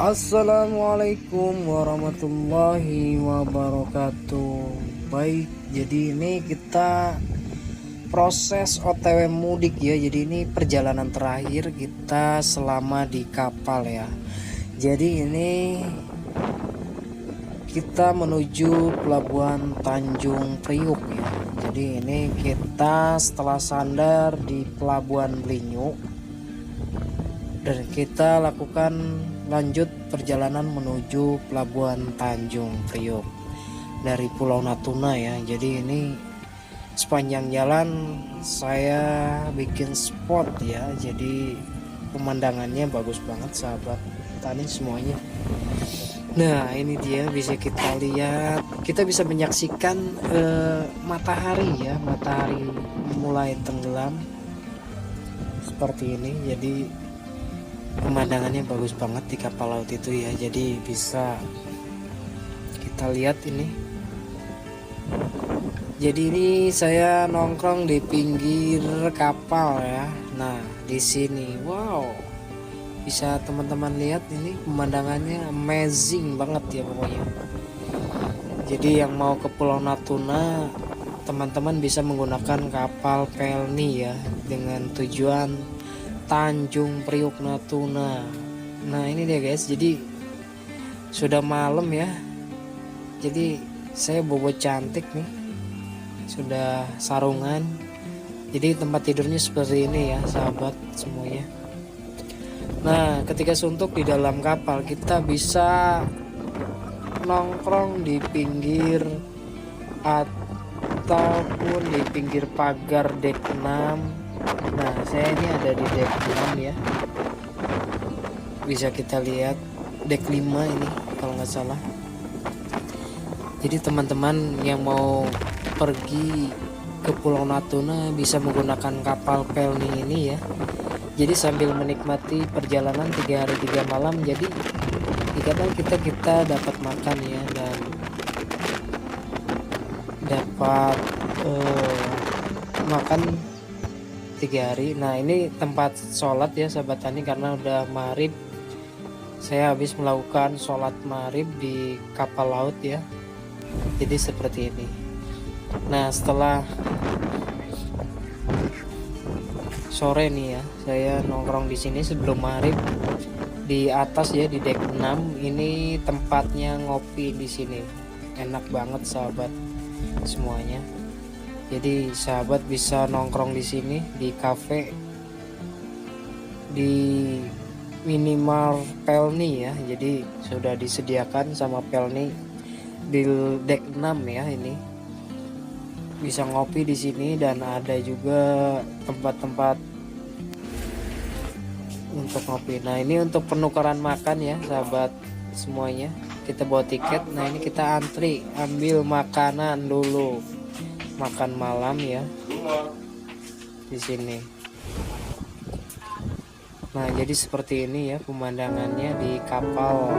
Assalamualaikum warahmatullahi wabarakatuh. Baik, jadi ini kita proses OTW mudik ya. Jadi ini perjalanan terakhir kita selama di kapal ya. Jadi ini kita menuju pelabuhan Tanjung Priuk ya. Jadi ini kita setelah sandar di pelabuhan Belinyuk dan kita lakukan lanjut perjalanan menuju pelabuhan Tanjung Priuk dari Pulau Natuna ya. Jadi ini sepanjang jalan saya bikin spot ya, jadi pemandangannya bagus banget sahabat tani semuanya. Nah ini dia, bisa kita lihat, kita bisa menyaksikan matahari ya, matahari mulai tenggelam seperti ini. Jadi pemandangannya bagus banget di kapal laut itu ya. Jadi bisa kita lihat ini. Jadi ini saya nongkrong di pinggir kapal ya. Nah di sini, wow, bisa teman-teman lihat ini pemandangannya amazing banget ya pokoknya. Jadi yang mau ke Pulau Natuna, teman-teman bisa menggunakan kapal Pelni ya, dengan tujuan Tanjung Priuk Natuna. Nah ini dia guys, jadi sudah malam ya. Jadi saya bobo cantik nih, sudah sarungan. Jadi tempat tidurnya seperti ini ya sahabat semuanya. Nah ketika suntuk di dalam kapal, kita bisa nongkrong di pinggir ataupun di pinggir pagar dek 6. Nah saya ini ada di dek 6 ya, bisa kita lihat dek 5 ini kalau nggak salah. Jadi teman-teman yang mau pergi ke Pulau Natuna bisa menggunakan kapal Pelni ini ya. Jadi sambil menikmati perjalanan 3 hari 3 malam, jadi di kapal kita dapat makan ya, dan dapat makan 3 hari. Nah ini tempat sholat ya sahabat tani, karena udah maghrib. Saya habis melakukan sholat maghrib di kapal laut ya. Jadi seperti ini. Nah setelah sore nih ya, saya nongkrong di sini sebelum maghrib di atas ya, di dek 6. Ini tempatnya ngopi di sini, enak banget sahabat semuanya. Jadi sahabat bisa nongkrong di sini di cafe di minimal Pelni ya. Jadi sudah disediakan sama Pelni di dek 6 ya. Ini bisa ngopi di sini, dan ada juga tempat-tempat untuk ngopi. Nah ini untuk penukaran makan ya sahabat semuanya. Kita bawa tiket. Nah ini kita antri ambil makanan dulu, makan malam ya di sini. Nah jadi seperti ini ya pemandangannya di kapal,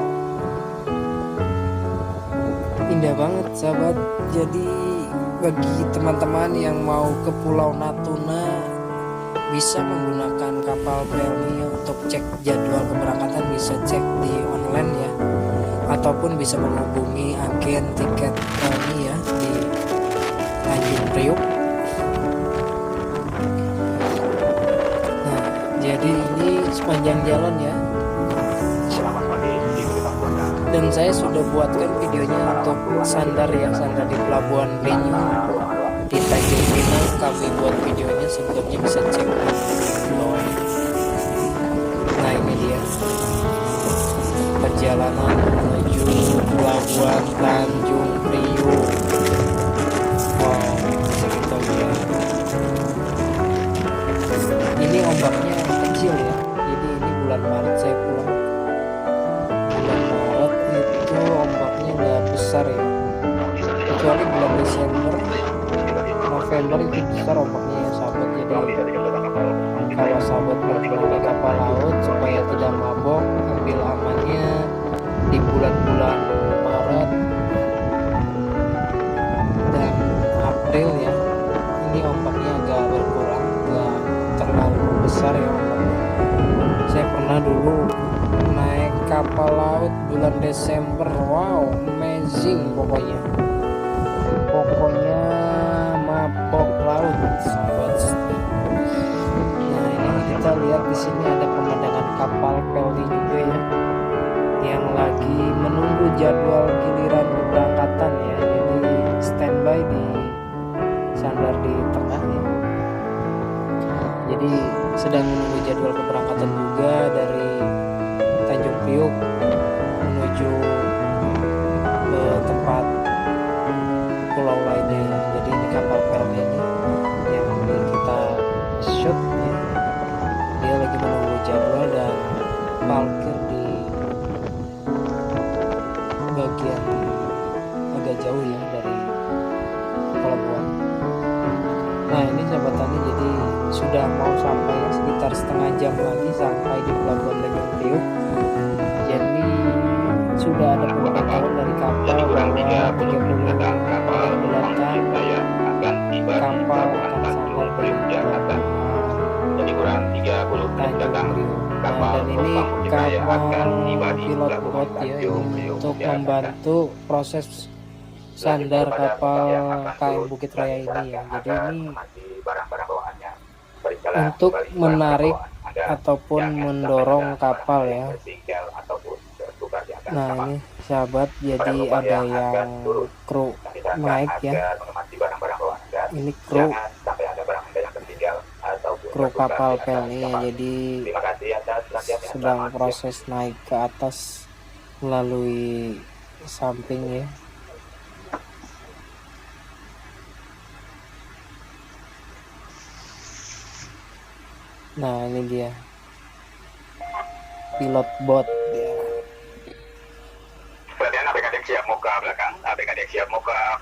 indah banget sahabat. Jadi bagi teman-teman yang mau ke Pulau Natuna bisa menggunakan kapal Pelni untuk cek jadwal keberangkatan, bisa cek di online ya, ataupun bisa menghubungi agen tiket Pelni ya di Tanjung Priuk. Nah jadi ini sepanjang jalan ya, dan saya sudah buatkan videonya untuk sandar ya, sandar di pelabuhan Belinyuk di Tanjung Pinang. Kami buat videonya, sebelumnya bisa cek di bawah. Nah ini dia perjalanan menuju pelabuhan Tanjung Priuk. Wow, bisa kita lihat ini ombaknya kecil ya. Jadi ini bulan Maret saya pulang, bulan Maret itu ombaknya udah besar ya, kecuali bulan Desember, November itu besar ombaknya ya sahabat. Jadi kalau sahabat berpindah kapal laut supaya tidak mabok, ambil amannya di bulan-bulan Maret dan April ya. Ini ombaknya agak berkurang, nggak terlalu besar ya ombaknya. Saya pernah dulu naik kapal laut Desember. Wow, amazing pokoknya mabok laut sahabat. Nah, ini kita lihat di sini ada pemandangan kapal Pelni juga ya, yang lagi menunggu jadwal giliran keberangkatan ya. Jadi standby di sandar di tengah ya. Jadi sedang menunggu jadwal keberangkatan juga dari Tanjung Priok menuju ke tempat pulau lainnya ya. Jadi ini kapal Pelni ini yang kita shoot ya. Dia lagi menunggu jadwal dan parkir di bagian agak jauh ya dari pelabuhan. Nah, ini sahabat tani, jadi sudah mau sampai ya, sekitar setengah jam lagi sampai di pelabuhan Tanjung Priok. Jadi sudah ada pemberitahuan dari kapal bahwa 30 menit mendatang kapal akan sampai di pelabuhan Tanjung Priok. Nah, dan ini kapal pilot bot ya untuk membantu proses sandar kapal KM Bukit Raya ini ya. Jadi ini untuk menarik ataupun mendorong kapal ya. Nah, ini sahabat, jadi ada yang kru naik ya. Ini kru kapal Pelni ya. Jadi sedang proses naik ke atas melalui samping ya. Nah, ini dia pilot bot ya.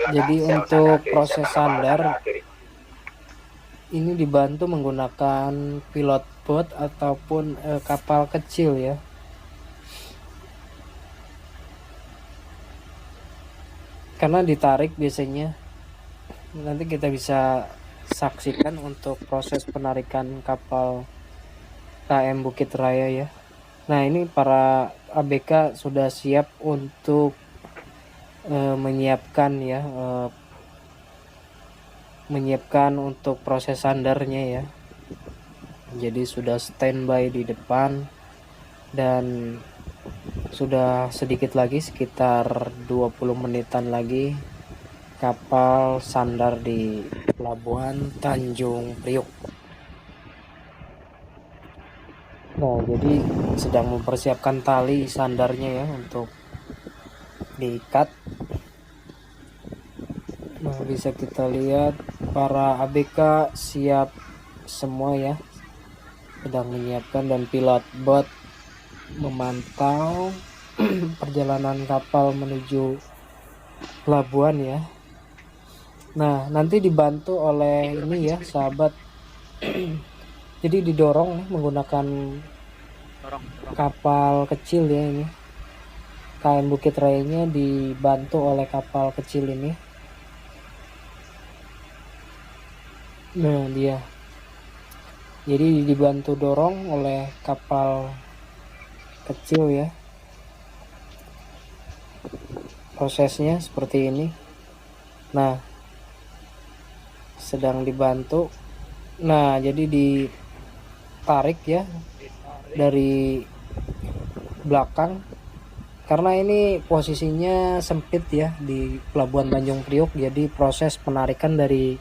Jadi untuk proses sandar ini dibantu menggunakan pilot bot ataupun kapal kecil ya. Karena ditarik biasanya, nanti kita bisa saksikan untuk proses penarikan kapal KM Bukit Raya ya. Nah, ini para ABK sudah siap untuk menyiapkan ya, menyiapkan untuk proses sandarnya ya. Jadi sudah standby di depan dan sudah sedikit lagi, sekitar 20 menitan lagi kapal sandar di pelabuhan Tanjung Priok. Nah, jadi sedang mempersiapkan tali sandarnya ya untuk diikat. Nah, bisa kita lihat para ABK siap semua ya, sedang menyiapkan, dan pilot bot memantau perjalanan kapal menuju pelabuhan ya. Nah, nanti dibantu oleh ini ya sahabat. Jadi didorong nih menggunakan kapal kecil ya ini. KM Bukit Raya-nya dibantu oleh kapal kecil ini. Nah, dia. Jadi dibantu dorong oleh kapal kecil ya. Prosesnya seperti ini. Nah, sedang dibantu. Nah, jadi ditarik ya dari belakang, karena ini posisinya sempit ya di pelabuhan Tanjung Priok. Jadi proses penarikan dari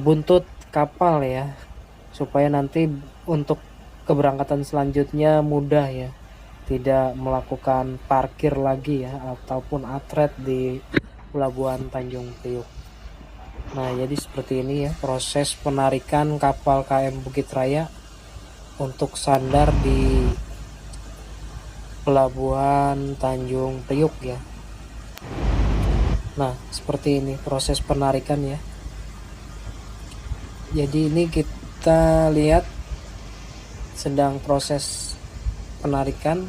buntut kapal ya, supaya nanti untuk keberangkatan selanjutnya mudah ya, tidak melakukan parkir lagi ya ataupun atret di pelabuhan Tanjung Priok. Nah, jadi seperti ini ya proses penarikan kapal KM Bukit Raya untuk sandar di pelabuhan Tanjung Priok ya. Nah, seperti ini proses penarikan ya. Jadi ini kita lihat sedang proses penarikan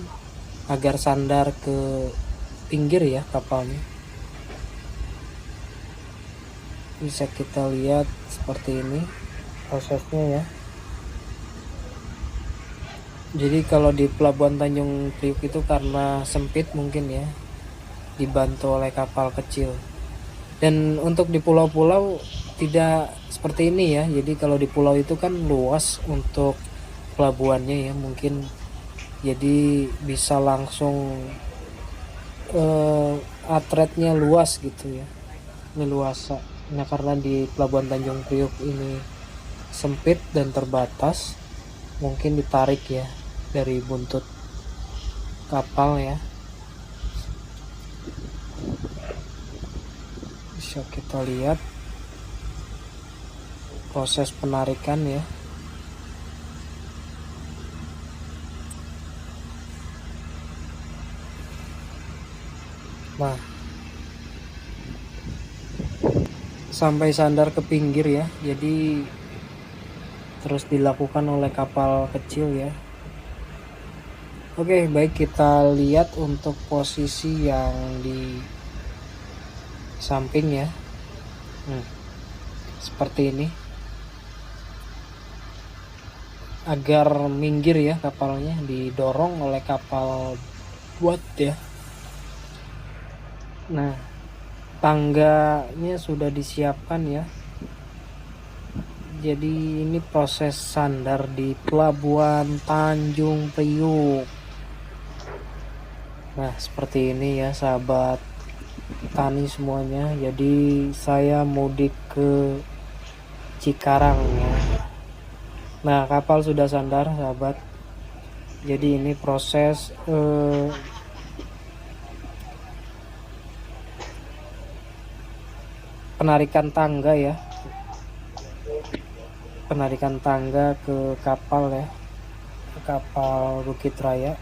agar sandar ke pinggir ya kapalnya. Bisa kita lihat seperti ini prosesnya ya. Jadi kalau di Pelabuhan Tanjung Priuk itu karena sempit mungkin ya, dibantu oleh kapal kecil. Dan untuk di pulau-pulau tidak seperti ini ya. Jadi kalau di pulau itu kan luas untuk pelabuhannya ya, mungkin jadi bisa langsung atretnya luas gitu ya, leluasa. Nah karena di Pelabuhan Tanjung Priuk ini sempit dan terbatas, mungkin ditarik ya dari buntut kapal ya. Bisa kita lihat proses penarikan ya. Nah sampai sandar ke pinggir ya, jadi terus dilakukan oleh kapal kecil ya. Oke, baik, kita lihat untuk posisi yang di samping ya. Seperti ini, agar minggir ya kapalnya, didorong oleh kapal buat ya. Nah tangganya sudah disiapkan ya. Jadi ini proses sandar di Pelabuhan Tanjung Priuk. Nah seperti ini ya sahabat tani semuanya. Jadi saya mudik ke Cikarang ya. Nah kapal sudah sandar sahabat. Jadi ini proses penarikan tangga ya, penarikan tangga ke kapal ya, ke kapal Bukit Raya.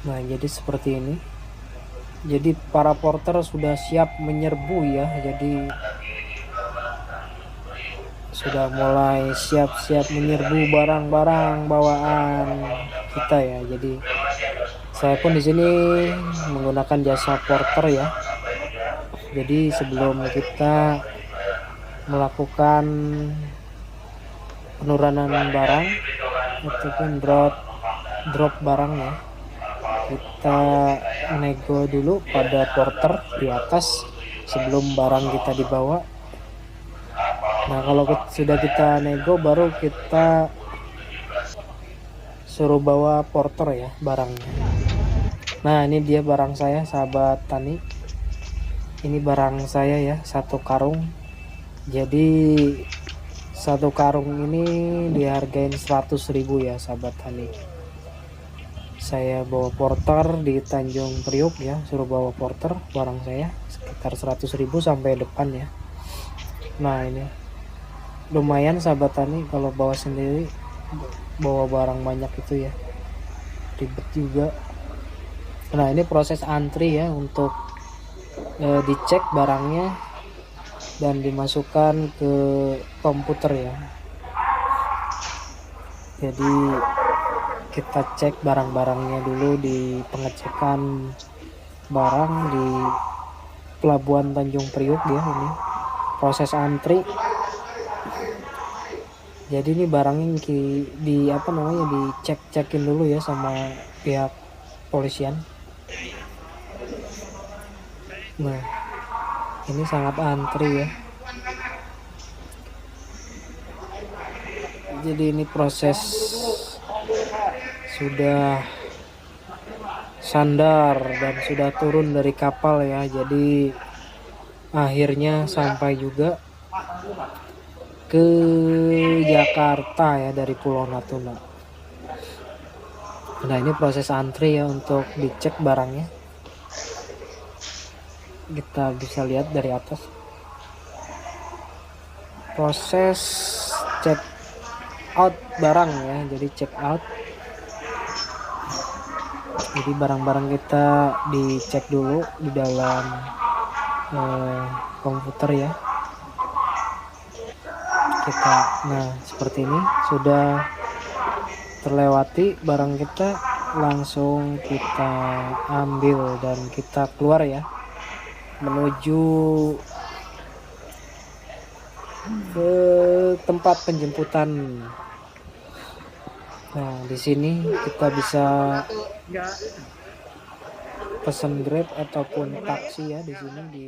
Nah jadi seperti ini. Jadi para porter sudah siap menyerbu ya. Jadi sudah mulai siap-siap menyerbu barang-barang bawaan kita ya. Jadi saya pun di sini menggunakan jasa porter ya. Jadi sebelum kita melakukan penurunan barang ataupun drop barang ya, kita nego dulu pada porter di atas sebelum barang kita dibawa. Nah kalau sudah kita nego baru kita suruh bawa porter ya barangnya. Nah ini dia barang saya sahabat tani, ini barang saya ya, satu karung. Jadi satu karung ini dihargain 100.000 ya sahabat tani. Saya bawa porter di Tanjung Priuk ya, suruh bawa porter barang saya sekitar 100.000 sampai depan ya. Nah ini lumayan sahabat tani kalau bawa sendiri, bawa barang banyak itu ya, ribet juga. Nah ini proses antri ya untuk dicek barangnya dan dimasukkan ke komputer ya. Jadi kita cek barang-barangnya dulu di pengecekan barang di Pelabuhan Tanjung Priuk ya. Ini proses antri. Jadi ini barangnya dicek-cekin dulu ya sama pihak polisian. Nah ini sangat antri ya. Jadi ini proses sudah sandar dan sudah turun dari kapal ya. Jadi akhirnya sampai juga ke Jakarta ya dari Pulau Natuna. Nah ini proses antri ya untuk dicek barangnya. Kita bisa lihat dari atas proses check out barang ya. Jadi check out, jadi barang-barang kita dicek dulu di dalam komputer ya kita. Nah seperti ini sudah terlewati barang kita, langsung kita ambil dan kita keluar ya, menuju ke tempat penjemputan. Nah, di sini kita bisa pesan Grab ataupun taksi ya di sini di